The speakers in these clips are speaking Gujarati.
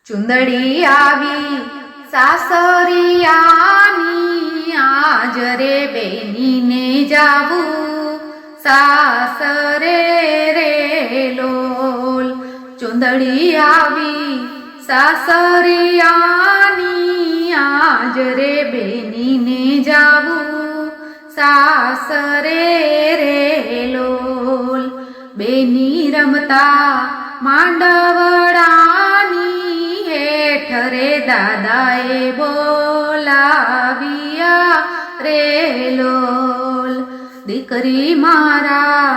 ચુંદડી આવી સાસરિયાની, આજ રે બેનીને જાવું સાસરે રે લોલ. ચુંદડી આવી સાસરિયાની, આજ રે બેનીને જાવું સાસરે રે લોલ. બેની રમતા માંડવડાની હેઠ રે દાદાએ બોલાવ્યા રે લોલ. દીકરી મારા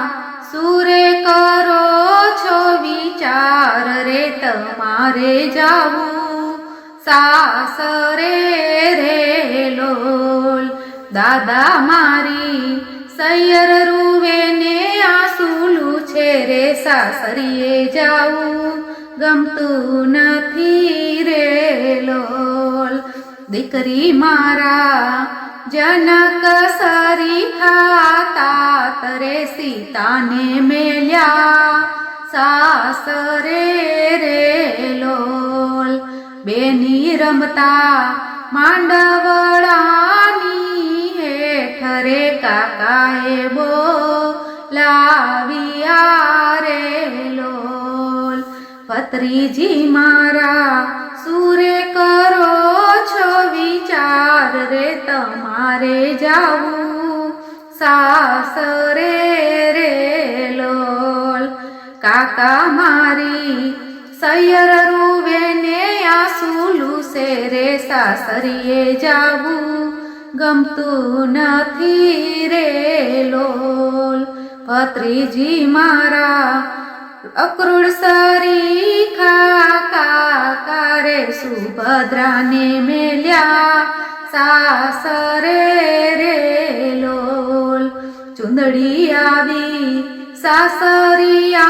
સુરે કરો છો વિચાર રે, તમારે જાવું સાસરે રે લોલ. દાદા મારી સૈયર રૂવે ને આંસુલું છે રે, સાસરીએ જાવું ગમતું નથી રે લોલ. દીકરી મારા જનક સરીખા તાત રે, સીતાને મેલ્યા સાસરે રે લોલ. બેની રમતા માંડવડાની હેઠ રે કાકાએ બોલાવ્યા રે લોલ. ભત્રીજી મારા સુરે કરો છો વિચાર રે, તમારે જાવું સાસરે રે લોલ. કાકા મારી સૈયર રૂવે ને આંસુલું છે રે, સાસરીએ જાવું ગમતું નથી રે લોલ. ભત્રીજી મારા અક્રૂર સરીખા કાકા રે, સુભદ્રાને મેલ્યા સાસરે રે લોલ. ચુંદડી આવી સાસરિયાની,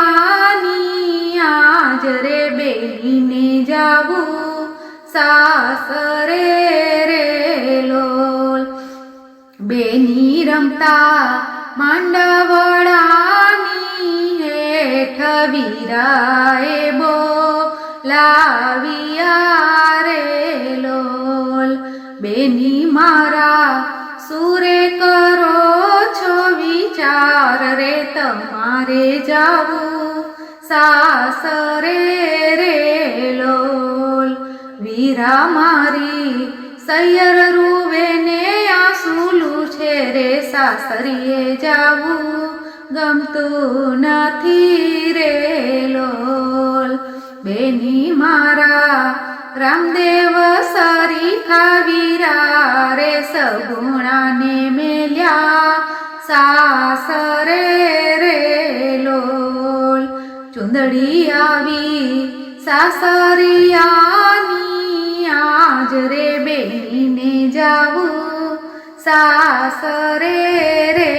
આજ રે બેનીને જાવું સાસરે રે લોલ. બેની રમતા માંડવડાની હેઠ વીરાએ બોલાવ્યા રે લોલ. બેની મારા સુરે કરો છો વિચાર રે, તમારે જાવું સાસરે રે લોલ. વીરા મારી સૈયર રૂવે ને આંસુલું છે રે, સાસરીએ જાવું ગમતું નથી રે લોલ. બેની મારા રામદેવ સરીખા વીરા રે, સગુણાને મેલ્યા સાસરે રે લોલ. ચુંદડી આવી સાસરિયાની, આજ રે બેનીને જાવું સાસરે રે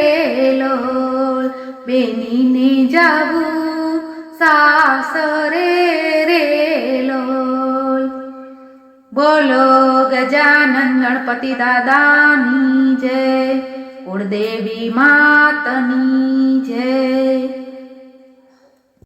લોલ. બેનીને જાવું સાસરે રે લોલ. બોલો ગજાનન ગણપતિ દાદાની જય, કુળદેવી માતની જય.